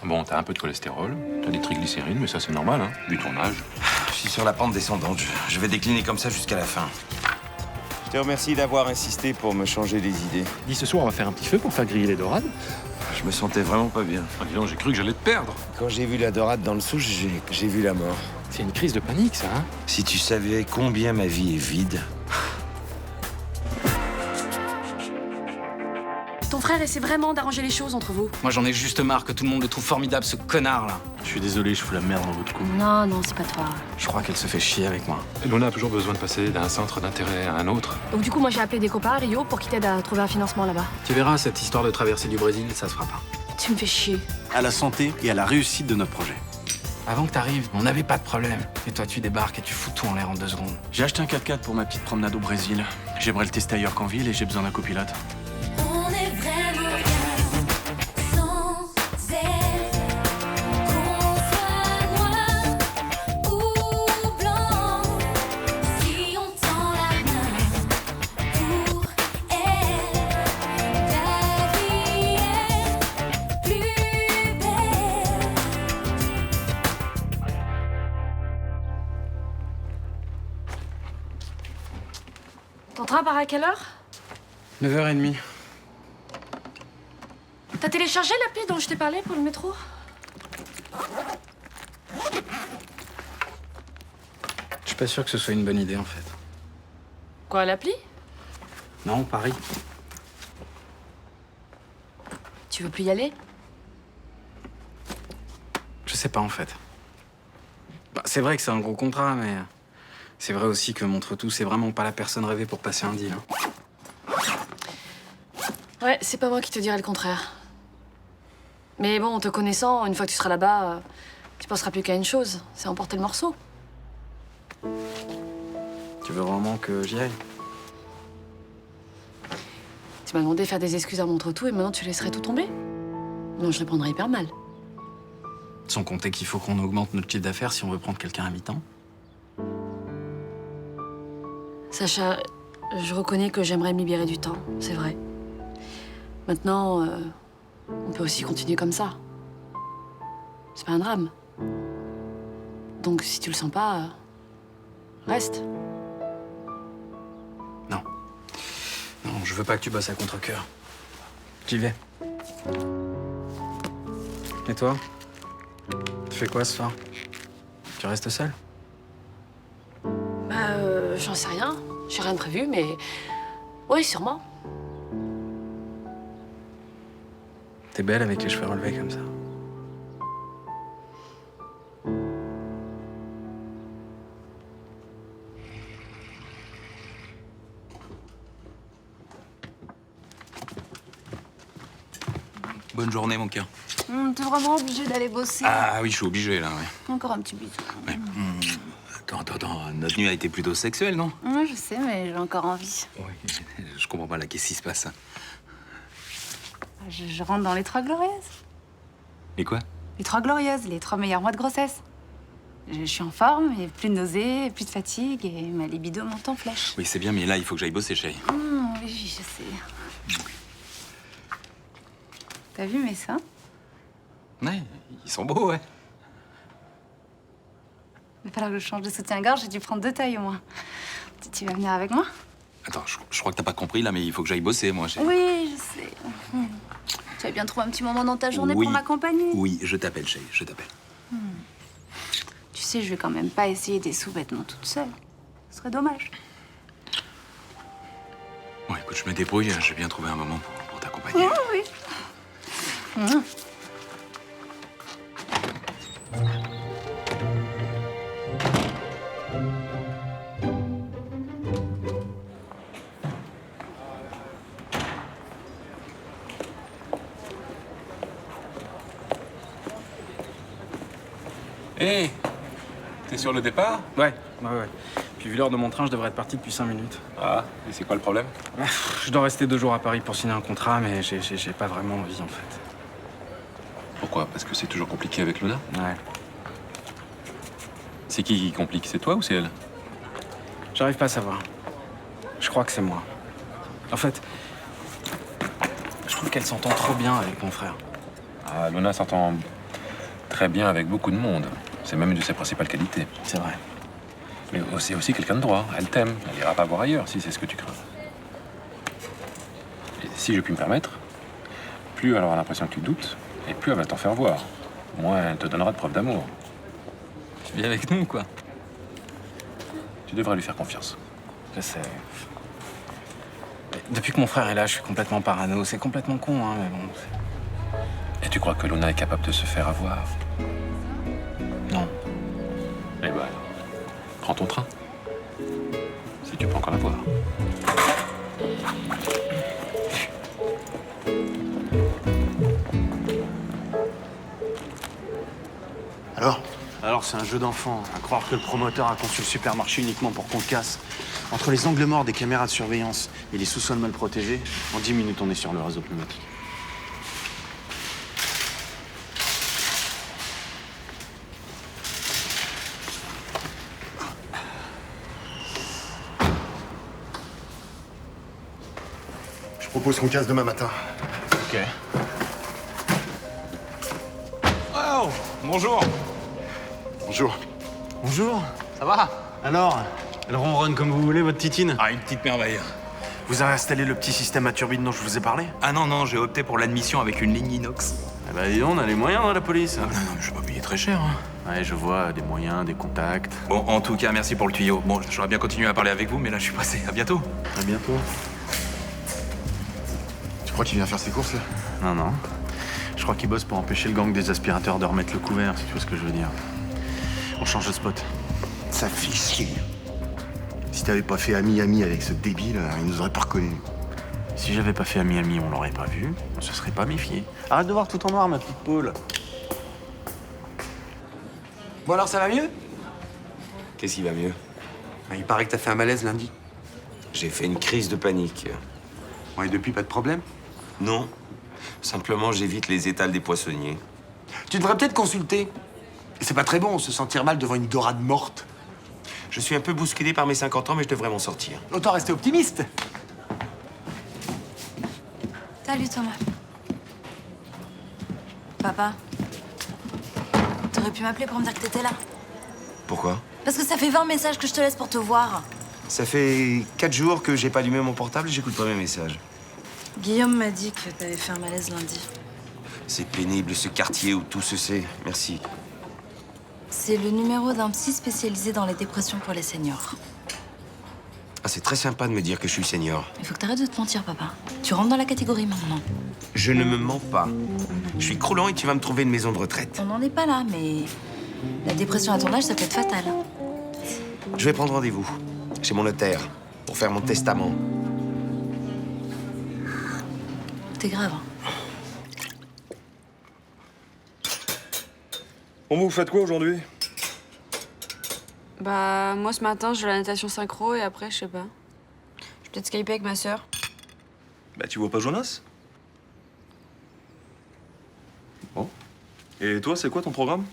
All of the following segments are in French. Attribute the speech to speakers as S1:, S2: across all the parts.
S1: Bon, t'as un peu de cholestérol, t'as des triglycérides, mais ça c'est normal, hein, vu ton âge.
S2: Je suis sur la pente descendante. Je vais décliner comme ça jusqu'à la fin. Je te remercie d'avoir insisté pour me changer les idées.
S3: Dis, ce soir, on va faire un petit feu pour faire griller les dorades.
S2: Je me sentais vraiment pas bien.
S1: Ah, dis donc, j'ai cru que j'allais te perdre.
S2: Quand j'ai vu la dorade dans le sou, j'ai vu la mort.
S3: C'est une crise de panique, ça, hein?
S2: Si tu savais combien ma vie est vide.
S4: Ton frère essaie vraiment d'arranger les choses entre vous.
S5: Moi, j'en ai juste marre que tout le monde le trouve formidable, ce connard-là.
S3: Je suis désolé, je fous la merde dans votre cou.
S4: Non, non, c'est pas toi.
S5: Je crois qu'elle se fait chier avec moi.
S1: Luna a toujours besoin de passer d'un centre d'intérêt à un autre.
S4: Donc du coup, moi j'ai appelé des copains à Rio pour qu'ils t'aident à trouver un financement là-bas.
S5: Tu verras, cette histoire de traversée du Brésil, ça se fera pas.
S4: Tu me fais chier.
S3: À la santé et à la réussite de notre projet.
S5: Avant que t'arrives, on n'avait pas de problème. Et toi, tu débarques et tu fous tout en l'air en 2 secondes.
S3: J'ai acheté un 4x4 pour ma petite promenade au Brésil. J'aimerais le tester ailleurs qu'en ville et j'ai besoin d'un copilote.
S6: On est vraiment bien sans elle. Qu'on soit noir ou blanc, si on tend la main pour elle, la vie est plus belle.
S4: Ton train part à quelle heure?
S5: 9h30.
S4: T'as téléchargé l'appli dont je t'ai parlé pour le métro?
S5: Je suis pas sûr que ce soit une bonne idée, en fait.
S4: Quoi, l'appli?
S5: Non, Paris.
S4: Tu veux plus y aller?
S5: Je sais pas, en fait. Bah, c'est vrai que c'est un gros contrat, mais... C'est vrai aussi que Montretout, c'est vraiment pas la personne rêvée pour passer un deal. Hein.
S4: Ouais, c'est pas moi qui te dirai le contraire. Mais bon, te connaissant, une fois que tu seras là-bas, tu penseras plus qu'à une chose, c'est emporter le morceau.
S5: Tu veux vraiment que j'y aille?
S4: Tu m'as demandé de faire des excuses à Montretout et maintenant tu laisserais tout tomber? Non, je répondrais hyper mal.
S5: Sans compter qu'il faut qu'on augmente notre chiffre d'affaires si on veut prendre quelqu'un à mi-temps.
S4: Sacha, je reconnais que j'aimerais me libérer du temps, c'est vrai. Maintenant, on peut aussi continuer comme ça. C'est pas un drame. Donc si tu le sens pas, reste.
S5: Non. Non, je veux pas que tu bosses à contre-cœur. J'y vais. Et toi? Tu fais quoi ce soir? Tu restes seul?
S4: Bah, j'en sais rien. J'ai rien de prévu, mais... Oui, sûrement.
S5: T'es belle avec les cheveux relevés comme ça.
S7: Bonne journée, mon cœur.
S6: T'es vraiment obligé d'aller bosser.
S7: Ah oui, je suis obligé, là, ouais.
S6: Encore un petit bisou.
S7: Ouais. Attends, notre nuit a été plutôt sexuelle, non?
S6: Ouais, je sais, mais j'ai encore envie.
S7: Oui. Je comprends pas, là, qu'est-ce qui se passe?
S6: Je rentre dans les 3 glorieuses.
S7: Et quoi?
S6: Les 3 glorieuses, les 3 meilleurs mois de grossesse. Je suis en forme, et plus de nausées, plus de fatigue, et ma libido monte en flèche.
S7: Oui, c'est bien, mais là, il faut que j'aille bosser, chérie.
S6: Oui, je sais. T'as vu mes seins?
S7: Ouais, ils sont beaux, ouais.
S6: Il va falloir que je change de soutien-gorge, j'ai dû prendre 2 tailles au moins. Tu vas venir avec moi?
S7: Attends, je crois que t'as pas compris, là, mais il faut que j'aille bosser, moi, chérie.
S6: Oui, je sais. Tu vas bien trouver un petit moment dans ta journée
S7: Oui.
S6: pour m'accompagner?
S7: Oui, je t'appelle, chérie, je t'appelle.
S6: Tu sais, je vais quand même pas essayer des sous-vêtements toute seule. Ce serait dommage.
S7: Bon, écoute, je me débrouille, je vais bien trouver un moment pour t'accompagner.
S6: Oui.
S1: Hé, t'es sur le départ?
S5: Ouais. Puis vu l'heure de mon train, je devrais être parti depuis 5 minutes.
S1: Ah, et c'est quoi le problème?
S5: Je dois rester 2 jours à Paris pour signer un contrat, mais j'ai pas vraiment envie, en fait.
S1: Pourquoi? Parce que c'est toujours compliqué avec Luna?
S5: Ouais.
S1: C'est qui complique? C'est toi ou c'est elle?
S5: J'arrive pas à savoir. Je crois que c'est moi. En fait, je trouve qu'elle s'entend trop bien avec mon frère.
S1: Ah, Luna s'entend très bien avec beaucoup de monde. C'est même une de ses principales qualités.
S3: C'est vrai.
S1: Mais c'est aussi quelqu'un de droit. Elle t'aime. Elle ira pas voir ailleurs si c'est ce que tu crains. Et si je puis me permettre, plus elle aura l'impression que tu doutes, et plus elle va t'en faire voir. Moins elle te donnera de preuves d'amour.
S5: Tu vis avec nous, quoi.
S1: Tu devrais lui faire confiance.
S5: Je sais. Mais depuis que mon frère est là, je suis complètement parano. C'est complètement con, hein, mais bon.
S1: Et tu crois que Luna est capable de se faire avoir?
S5: Non.
S1: Eh ben, prends ton train. Si tu peux encore la voir.
S3: Alors, c'est un jeu d'enfant. À croire que le promoteur a conçu le supermarché uniquement pour qu'on le casse. Entre les angles morts des caméras de surveillance et les sous-sols mal protégés, en 10 minutes, on est sur le réseau pneumatique.
S8: Je propose qu'on casse demain matin.
S3: Ok. Oh, bonjour.
S8: Bonjour.
S3: Bonjour. Ça va? Alors, elle ronronne comme vous voulez, votre titine?
S7: Ah, une petite merveille.
S3: Vous avez installé le petit système à turbine dont je vous ai parlé?
S7: Ah non, j'ai opté pour l'admission avec une ligne inox.
S3: Eh ben, dis donc, on a les moyens dans la police.
S7: Non, mais je vais pas payer très cher. Hein.
S3: Ouais, je vois, des moyens, des contacts.
S7: Bon, en tout cas, merci pour le tuyau. Bon, j'aurais bien continué à parler avec vous, mais là, je suis pressé. À bientôt.
S3: À bientôt.
S8: Tu crois qu'il vient faire ses courses, là?
S3: Non. Je crois qu'il bosse pour empêcher le gang des aspirateurs de remettre le couvert, si tu vois ce que je veux dire. On change de spot.
S8: Ça fait chier. Si t'avais pas fait ami-ami avec ce débile, il nous aurait pas reconnus.
S3: Si j'avais pas fait ami-ami, on l'aurait pas vu. On se serait pas méfié. Arrête de voir tout en noir, ma petite Paul.
S9: Bon alors, ça va mieux?
S2: Qu'est-ce qui va mieux?
S9: Il paraît que t'as fait un malaise lundi.
S2: J'ai fait une crise de panique.
S9: Bon, et depuis, pas de problème?
S2: Non. Simplement, j'évite les étals des poissonniers.
S9: Tu devrais peut-être consulter. C'est pas très bon, se sentir mal devant une dorade morte.
S2: Je suis un peu bousculé par mes 50 ans, mais je devrais m'en sortir.
S9: Autant rester optimiste.
S6: Salut Thomas. Papa, t'aurais pu m'appeler pour me dire que t'étais là.
S2: Pourquoi?
S6: Parce que ça fait 20 messages que je te laisse pour te voir.
S2: Ça fait 4 jours que j'ai pas allumé mon portable et j'écoute pas mes messages.
S6: Guillaume m'a dit que t'avais fait un malaise lundi.
S2: C'est pénible, ce quartier où tout se sait. Merci.
S6: C'est le numéro d'un psy spécialisé dans les dépressions pour les seniors.
S2: Ah, c'est très sympa de me dire que je suis senior.
S6: Il faut que t'arrêtes de te mentir, papa. Tu rentres dans la catégorie maintenant.
S2: Je ne me mens pas. Je suis croulant et tu vas me trouver une maison de retraite.
S6: On n'en est pas là, mais la dépression à ton âge, ça peut être fatal.
S2: Je vais prendre rendez-vous chez mon notaire pour faire mon testament.
S6: T'es grave.
S8: Bon, vous faites quoi aujourd'hui?
S10: Bah, moi ce matin, je vais à la natation synchro et après, je sais pas. Je vais peut-être skyper avec ma sœur.
S8: Bah, tu vois pas Jonas? Bon. Et toi, c'est quoi ton programme?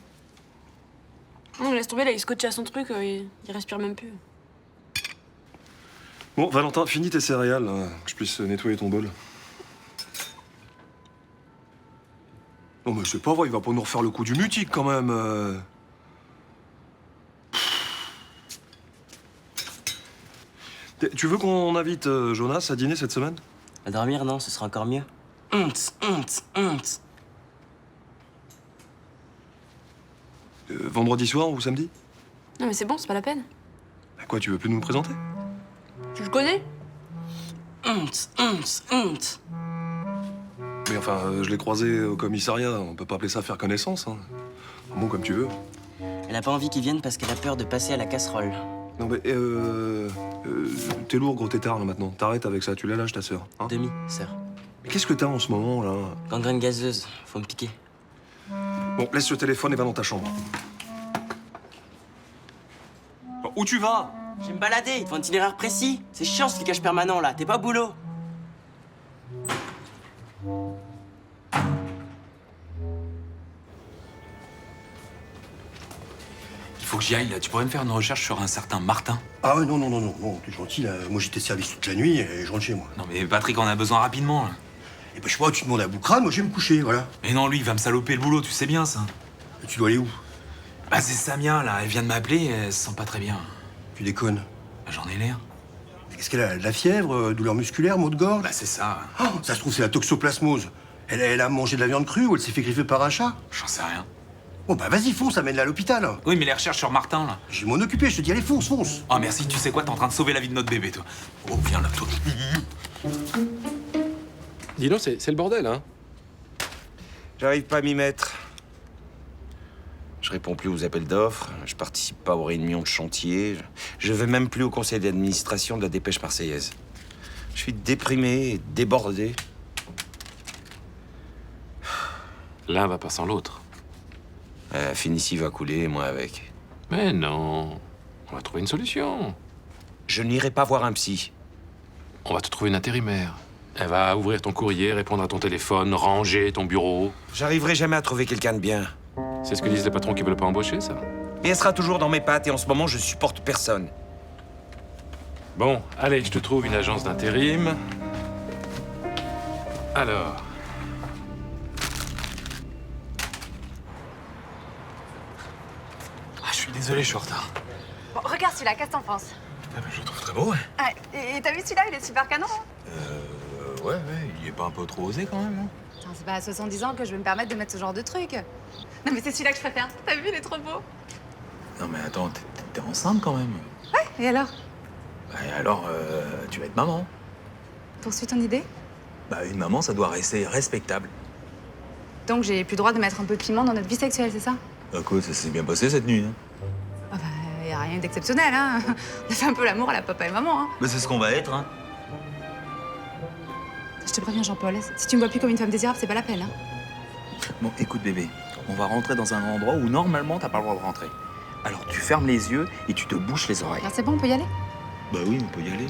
S10: Non, laisse tomber, là, il scotche à son truc, il respire même plus.
S8: Bon, Valentin, finis tes céréales, que je puisse nettoyer ton bol. Non, mais c'est pas vrai, il va pas nous refaire le coup du mutique, quand même. Tu veux qu'on invite Jonas à dîner cette semaine?
S11: À dormir, non, ce sera encore mieux. Honte.
S8: Vendredi soir ou samedi?
S10: Non, mais c'est bon, c'est pas la peine.
S8: Bah quoi, tu veux plus nous présenter?
S10: Tu le connais?
S11: Honte.
S8: Mais enfin, je l'ai croisé au commissariat, on peut pas appeler ça faire connaissance, hein. Bon, comme tu veux.
S11: Elle a pas envie qu'ils viennent parce qu'elle a peur de passer à la casserole.
S8: Non mais, t'es lourd, gros tétard, là, maintenant. T'arrêtes avec ça, tu la lâches, ta sœur. Hein?
S11: Demi, sœur.
S8: Mais qu'est-ce que t'as en ce moment, là?
S11: Gangrène gazeuse, faut me piquer.
S8: Bon, laisse le téléphone et va dans ta chambre. Bon, où tu vas?
S11: Je vais me balader, il te faut un itinéraire précis. C'est chiant ce flicage permanent, là. T'es pas au boulot.
S7: Il faut que j'y aille, là. Tu pourrais me faire une recherche sur un certain Martin?
S8: Ah ouais, non, t'es gentil, là. Moi, j'étais de service toute la nuit et je rentre chez moi.
S7: Non, mais Patrick en a besoin rapidement, là.
S8: Et ben, je sais pas, tu demandes à Boukrane, moi, je vais me coucher, voilà.
S7: Mais non, lui, il va me saloper le boulot, tu sais bien, ça.
S9: Tu dois aller où?
S7: Bah, c'est Samia, là. Elle vient de m'appeler, elle se sent pas très bien.
S9: Tu déconnes.
S7: Bah, j'en ai l'air.
S9: Qu'est-ce qu'elle a? De la fièvre, douleur musculaire, maux de gorge?
S7: Bah, c'est ça.
S9: Oh, ça se trouve, c'est la toxoplasmose. Elle a mangé de la viande crue ou elle s'est fait griffer par un chat?
S7: J'en sais rien.
S9: Bon, bah vas-y, fonce, amène-la à l'hôpital.
S7: Oui, mais les recherches sur Martin, là.
S9: Je vais m'en occuper, je te dis, allez, fonce, fonce.
S7: Oh, merci, tu sais quoi, t'es en train de sauver la vie de notre bébé, toi. Oh, viens là, toi.
S1: Dis donc, c'est le bordel, hein.
S2: J'arrive pas à m'y mettre. Je réponds plus aux appels d'offres, je participe pas aux réunions de chantier, je vais même plus au conseil d'administration de la Dépêche Marseillaise. Je suis déprimé et débordé.
S1: L'un va pas sans l'autre.
S2: Fénicie va couler, et moi avec.
S1: Mais non, on va trouver une solution.
S2: Je n'irai pas voir un psy.
S1: On va te trouver une intérimaire. Elle va ouvrir ton courrier, répondre à ton téléphone, ranger ton bureau.
S2: J'arriverai jamais à trouver quelqu'un de bien.
S1: C'est ce que disent les patrons qui veulent pas embaucher, ça.
S2: Et elle sera toujours dans mes pattes et en ce moment, je supporte personne.
S1: Bon, allez, je te trouve une agence d'intérim. Alors...
S7: Ah, je suis désolé, je suis en retard.
S6: Bon, regarde celui-là, qu'est-ce que t'en penses?
S7: Ah, bah, je le trouve très beau, ouais.
S6: Ah, et t'as vu celui-là, il est super canon.
S7: Ouais, il est pas un peu trop osé, quand même, hein.
S6: Putain, c'est pas à 70 ans que je vais me permettre de mettre ce genre de truc. Non mais c'est celui-là que je préfère. T'as vu, il est trop beau.
S7: Non, mais attends, t'es enceinte, quand même.
S6: Ouais, et alors?
S7: Bah, et alors, tu vas être maman.
S6: Poursuis ton idée?
S7: Bah, une maman, ça doit rester respectable.
S6: Donc j'ai plus le droit de mettre un peu de piment dans notre vie sexuelle, c'est ça?
S7: Bah, quoi, ça s'est bien passé, cette nuit, hein.
S6: Ah bah, y a rien d'exceptionnel, hein. On a fait un peu l'amour à la papa et maman, hein.
S7: Bah, c'est ce qu'on va être, hein.
S6: Je te préviens, Jean-Paul, si tu me vois plus comme une femme désirable, c'est pas la peine, hein.
S7: Bon, écoute, bébé, on va rentrer dans un endroit où, normalement, t'as pas le droit de rentrer. Alors, tu fermes les yeux et tu te bouches les oreilles.
S6: Alors c'est bon, on peut y aller?
S7: Bah oui, on peut y aller.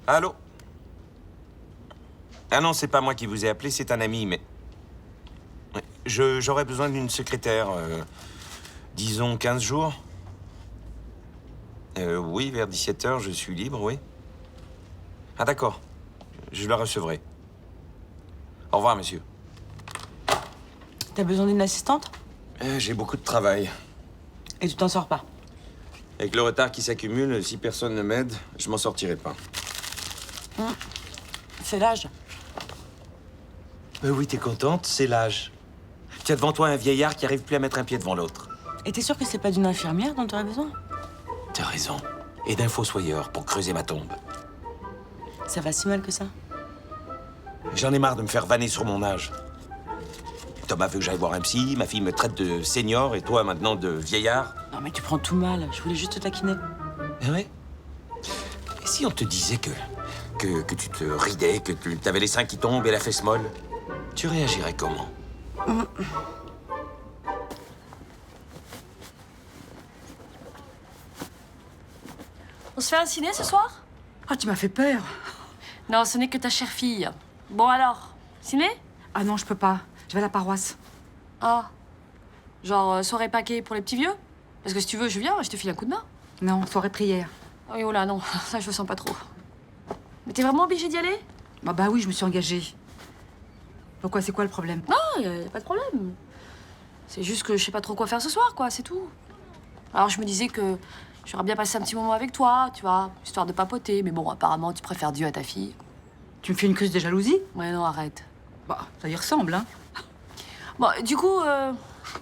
S2: Allô? Ah non, c'est pas moi qui vous ai appelé, c'est un ami, mais... Ouais, j'aurais besoin d'une secrétaire, disons 15 jours. Oui, vers 17h, je suis libre, oui. Ah d'accord, je la recevrai. Au revoir, monsieur.
S11: T'as besoin d'une assistante?
S2: J'ai beaucoup de travail.
S11: Et tu t'en sors pas?
S2: Avec le retard qui s'accumule, si personne ne m'aide, je m'en sortirai pas.
S11: C'est l'âge.
S2: Oui, t'es contente, c'est l'âge. Tu as devant toi un vieillard qui arrive plus à mettre un pied devant l'autre.
S11: Et t'es sûr que c'est pas d'une infirmière dont t'aurais besoin?
S2: T'as raison. Et d'un fossoyeur pour creuser ma tombe.
S11: Ça va si mal que ça?
S2: J'en ai marre de me faire vanner sur mon âge. Thomas veut que j'aille voir un psy, ma fille me traite de senior et toi maintenant de vieillard.
S11: Non mais tu prends tout mal, je voulais juste te taquiner.
S2: Ah ouais? Et si on te disait que tu te ridais, que tu avais les seins qui tombent et la fesse molle, tu réagirais comment?
S4: On se fait un ciné ce soir?
S6: Oh, tu m'as fait peur.
S4: Non, ce n'est que ta chère fille. Bon alors, ciné?
S6: Ah non, je peux pas. Je vais à la paroisse.
S4: Ah. Genre soirée paquet pour les petits vieux? Parce que si tu veux, je viens, je te file un coup de main.
S6: Non, soirée prière.
S4: Oui, oh là, non, ça je le sens pas trop. Mais t'es vraiment obligée d'y aller?
S6: Bah oui, je me suis engagée. Pourquoi, c'est quoi le problème?
S4: Non, y a pas de problème. C'est juste que je sais pas trop quoi faire ce soir, quoi, c'est tout. Alors je me disais que j'aurais bien passé un petit moment avec toi, tu vois, histoire de papoter. Mais bon, apparemment, tu préfères Dieu à ta fille.
S6: Tu me fais une crise de jalousie?
S4: Ouais, non, arrête.
S6: Bah, ça y ressemble, hein.
S4: Bon, du coup,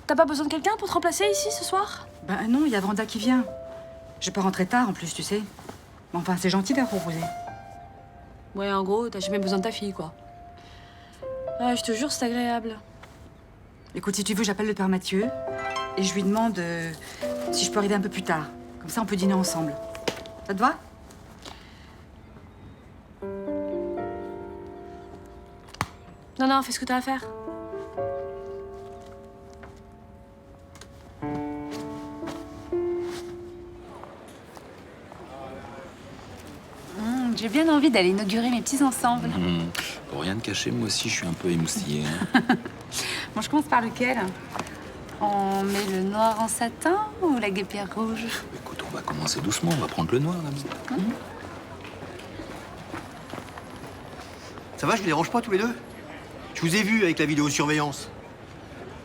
S4: t'as pas besoin de quelqu'un pour te remplacer ici ce soir?
S6: Bah non, il y a Vanda qui vient. Je vais pas rentrer tard en plus, tu sais. Mais enfin, c'est gentil d'avoir proposé.
S4: Ouais, en gros, t'as jamais besoin de ta fille, quoi. Ouais, je te jure, c'est agréable.
S6: Écoute, si tu veux, j'appelle le père Mathieu et je lui demande si je peux arriver un peu plus tard. Comme ça, on peut dîner ensemble. Ça te va?
S4: Non, non, fais ce que t'as à faire.
S6: J'ai bien envie d'aller inaugurer mes petits ensembles.
S7: Pour rien te cacher, moi aussi, je suis un peu émoustillé. Hein.
S6: Bon, je commence par lequel? On met le noir en satin ou la guêpière rouge?
S7: Écoute, on va commencer doucement, on va prendre le noir, là.
S9: Ça va, je vous dérange pas tous les deux? Je vous ai vu avec la vidéosurveillance.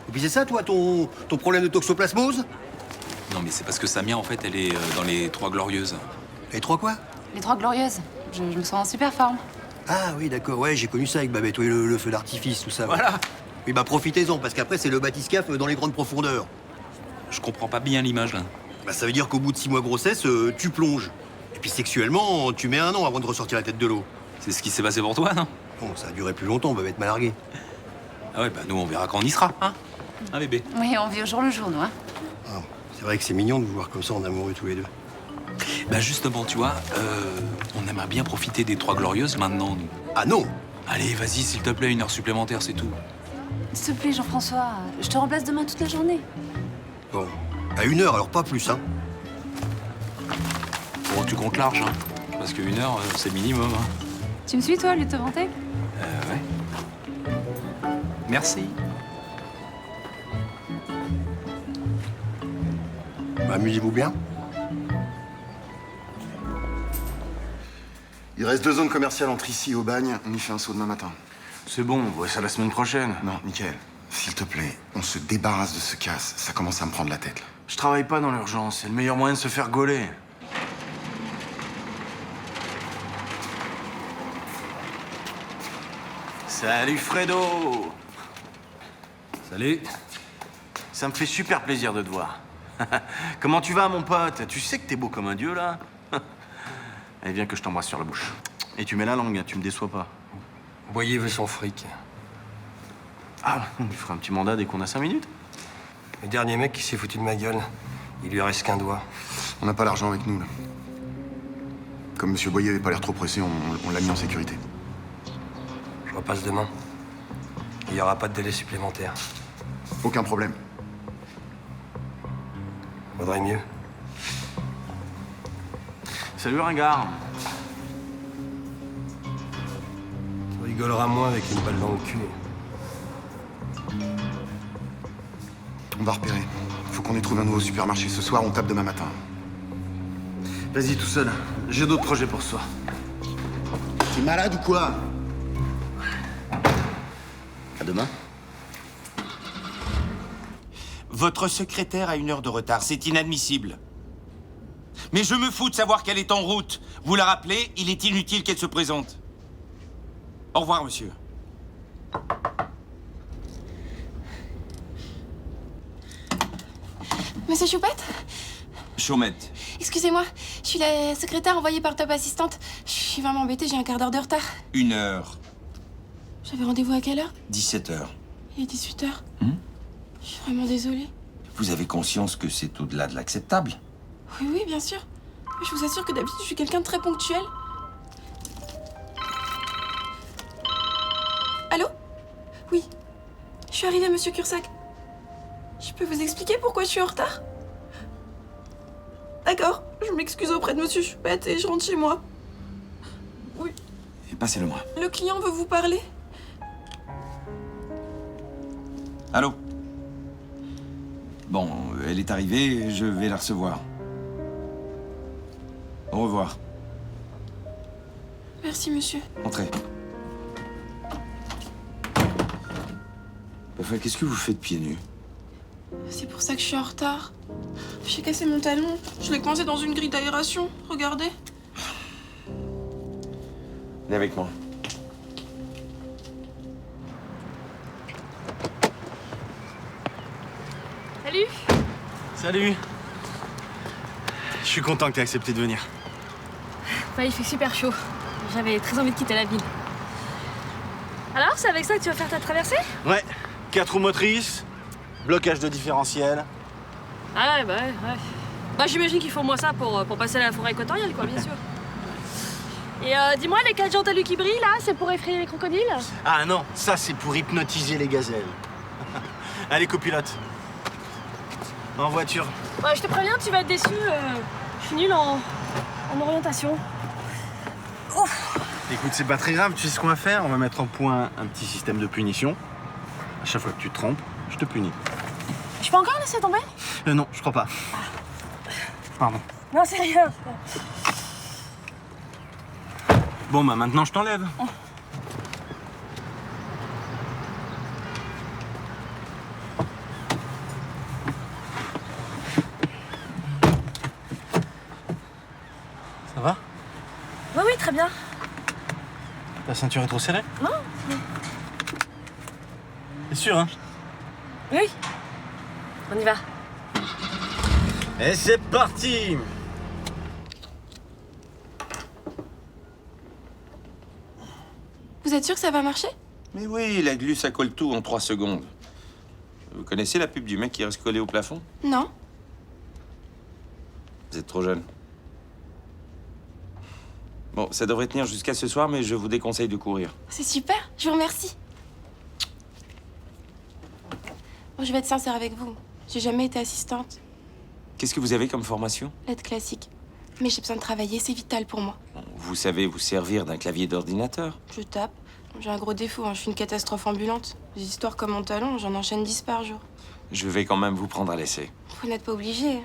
S9: Et puis c'est ça, toi, ton problème de toxoplasmose?
S12: Non, mais c'est parce que Samia, en fait, elle est dans les Trois Glorieuses.
S9: Les trois quoi?
S6: Les trois glorieuses. Je me sens en super forme.
S9: Ah oui, d'accord, ouais, j'ai connu ça avec Babette, oui, le feu d'artifice, tout ça. Ouais.
S12: Voilà.
S9: Oui, bah profitez-en, parce qu'après, c'est le bathyscaphe dans les grandes profondeurs.
S12: Je comprends pas bien l'image, là.
S9: Bah ça veut dire qu'au bout de 6 mois de grossesse, tu plonges. Et puis sexuellement, tu mets 1 an avant de ressortir la tête de l'eau.
S12: C'est ce qui s'est passé pour toi, non?
S9: Bon, ça a duré plus longtemps, Babette m'a largué.
S12: Ah ouais, bah nous, on verra quand on y sera, hein? Hein, bébé?
S6: Oui, on vit au jour le jour, nous, hein.
S9: Ah, c'est vrai que c'est mignon de vous voir comme ça en amoureux tous les deux.
S12: Bah justement, tu vois, on aimerait bien profiter des Trois Glorieuses maintenant, nous.
S9: Ah non!
S12: Allez, vas-y, s'il te plaît, 1 heure supplémentaire, c'est tout.
S6: S'il te plaît, Jean-François, je te remplace demain toute la journée.
S9: Bon, à 1 heure, alors pas plus, hein.
S12: Bon, tu comptes large, hein? Parce que 1 heure, c'est le minimum, hein.
S6: Tu me suis, toi, au lieu de te vanter?
S12: Ouais. Merci.
S9: Bah, amusez-vous bien.
S13: Il reste 2 zones commerciales entre ici et au bagne. On y fait un saut demain matin.
S3: C'est bon, on voit ça la semaine prochaine.
S13: Non, Mickaël, s'il te plaît, on se débarrasse de ce casse. Ça commence à me prendre la tête, là.
S3: Je travaille pas dans l'urgence, c'est le meilleur moyen de se faire gauler. Salut Fredo!
S12: Salut.
S3: Ça me fait super plaisir de te voir. Comment tu vas, mon pote? Tu sais que t'es beau comme un dieu, là? Allez, viens que je t'embrasse sur la bouche. Et tu mets la langue, hein, tu me déçois pas.
S8: Boyer veut son fric.
S3: Ah, on lui fera un petit mandat dès qu'on a 5 minutes.
S8: Le dernier mec qui s'est foutu de ma gueule, il lui reste qu'un doigt.
S13: On n'a pas l'argent avec nous, là. Comme Monsieur Boyer avait pas l'air trop pressé, on l'a mis en sécurité.
S8: Je repasse demain. Il n'y aura pas de délai supplémentaire.
S13: Aucun problème.
S8: Vaudrait mieux.
S3: Salut, ringard.
S8: Tu rigoleras moins avec une balle dans le cul.
S13: On va repérer. Faut qu'on ait trouvé un nouveau supermarché ce soir, on tape demain matin.
S3: Vas-y, tout seul. J'ai d'autres projets pour soi.
S9: T'es malade ou quoi?
S2: À demain. Votre secrétaire a 1 heure de retard. C'est inadmissible. Mais je me fous de savoir qu'elle est en route. Vous la rappelez, il est inutile qu'elle se présente. Au revoir, monsieur.
S14: Monsieur Choupette?
S2: Chaumette.
S14: Excusez-moi, je suis la secrétaire envoyée par Top Assistante. Je suis vraiment embêtée, j'ai un quart d'heure de retard.
S2: 1 heure.
S14: J'avais rendez-vous à quelle heure?
S2: 17 heures.
S14: Il est 18h. Je suis vraiment désolée.
S2: Vous avez conscience que c'est au-delà de l'acceptable?
S14: Oui, oui, bien sûr. Je vous assure que d'habitude, je suis quelqu'un de très ponctuel. Allô? Oui. Je suis arrivée, monsieur Cursac. Je peux vous expliquer pourquoi je suis en retard? D'accord, je m'excuse auprès de monsieur Choupette et je rentre chez moi. Oui.
S2: Passez-le-moi.
S14: Le client veut vous parler.
S2: Allô? Bon, elle est arrivée, je vais la recevoir. Au revoir.
S14: Merci, monsieur.
S2: Entrez. Enfin, qu'est-ce que vous faites pieds nus?
S14: C'est pour ça que je suis en retard. J'ai cassé mon talon. Je l'ai coincé dans une grille d'aération. Regardez.
S2: Venez avec moi.
S14: Salut.
S3: Salut. Je suis content que tu aies accepté de venir.
S10: Ouais, il fait super chaud. J'avais très envie de quitter la ville. Alors, c'est avec ça que tu vas faire ta traversée?
S3: Ouais, 4 roues motrices, blocage de différentiel.
S10: Ah ouais, bah ouais. Bah j'imagine qu'il faut au moins ça pour passer à la forêt équatoriale, quoi, bien sûr. Et dis-moi, les 4 jantes à lui qui brillent, là, c'est pour effrayer les crocodiles?
S3: Ah non, ça c'est pour hypnotiser les gazelles. Allez, copilote. En voiture.
S10: Ouais, je te préviens, tu vas être déçu. Je suis nulle en orientation. Ouf.
S3: Écoute, c'est pas très grave, tu sais ce qu'on va faire? On va mettre en point un petit système de punition. À chaque fois que tu te trompes, je te punis.
S10: Je peux encore laisser tomber?
S3: Non, je crois pas. Pardon.
S10: Non, c'est rien.
S3: Bon, bah maintenant je t'enlève. Ça va?
S10: Oui, oui, très bien.
S3: Ta ceinture est trop serrée?
S10: Non.
S3: T'es sûr, hein?
S10: Oui. On y va.
S3: Et c'est parti!
S14: Vous êtes sûr que ça va marcher?
S2: Mais oui, la glu, ça colle tout en 3 secondes. Vous connaissez la pub du mec qui reste collé au plafond?
S14: Non.
S2: Vous êtes trop jeune. Bon, ça devrait tenir jusqu'à ce soir, mais je vous déconseille de courir.
S14: C'est super, je vous remercie. Bon, je vais être sincère avec vous. J'ai jamais été assistante.
S2: Qu'est-ce que vous avez comme formation?
S14: L'aide classique. Mais j'ai besoin de travailler, c'est vital pour moi.
S2: Vous savez vous servir d'un clavier d'ordinateur?
S14: Je tape. J'ai un gros défaut, hein. Je suis une catastrophe ambulante. Des histoires comme mon talon, j'en enchaîne 10 par jour.
S2: Je vais quand même vous prendre à l'essai.
S14: Vous n'êtes pas obligé.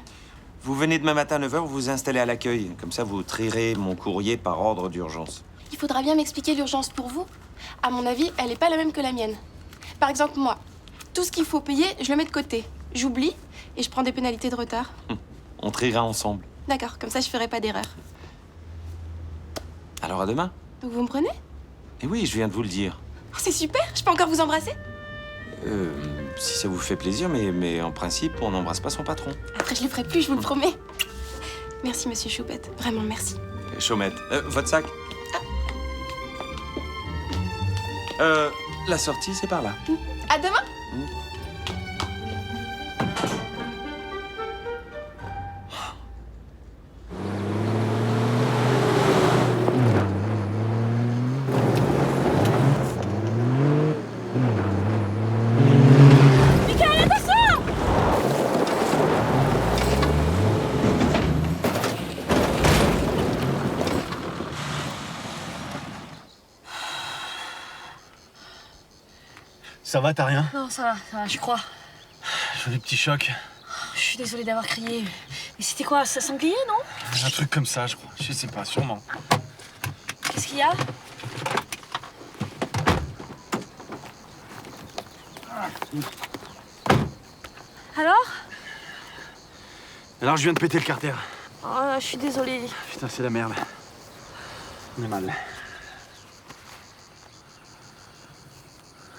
S2: Vous venez demain matin à 9h, vous vous installez à l'accueil. Comme ça, vous trierez mon courrier par ordre d'urgence.
S14: Il faudra bien m'expliquer l'urgence pour vous. À mon avis, elle n'est pas la même que la mienne. Par exemple, moi, tout ce qu'il faut payer, je le mets de côté. J'oublie et je prends des pénalités de retard.
S2: On triera ensemble.
S14: D'accord, comme ça je ferai pas d'erreur.
S2: Alors à demain?
S14: Donc vous me prenez?
S2: Eh oui, je viens de vous le dire.
S14: Oh, c'est super, je peux encore vous embrasser?
S2: Si ça vous fait plaisir, mais en principe, on n'embrasse pas son patron.
S14: Après je le ferai plus, je vous le promets. Merci monsieur Choupette, vraiment merci.
S2: Chaumette, votre sac? La sortie, c'est par là.
S14: À demain.
S3: Ça va, t'as rien?
S10: Non, ça va, je crois.
S3: Joli petit choc.
S10: Je suis désolée d'avoir crié. Mais c'était quoi, ça sanglier, non?
S3: Un truc comme ça, je crois. Je sais pas, sûrement.
S10: Qu'est-ce qu'il y a?
S3: Alors, je viens de péter le carter.
S10: Oh, je suis désolée.
S3: Putain, c'est la merde. On est mal.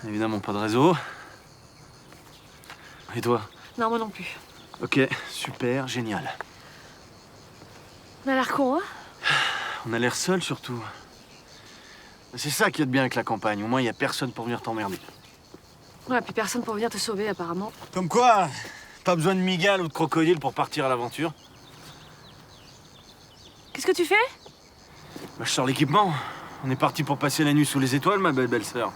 S3: Évidemment, pas de réseau. Et toi?
S10: Non, moi non plus.
S3: Ok, super, génial.
S10: On a l'air con, hein?
S3: On a l'air seul, surtout. C'est ça qui est de bien avec la campagne. Au moins, il n'y a personne pour venir t'emmerder.
S10: Ouais, puis personne pour venir te sauver, apparemment.
S3: Comme quoi, pas besoin de migale ou de crocodile pour partir à l'aventure.
S10: Qu'est-ce que tu fais?
S3: Bah, je sors l'équipement. On est parti pour passer la nuit sous les étoiles, ma belle-sœur.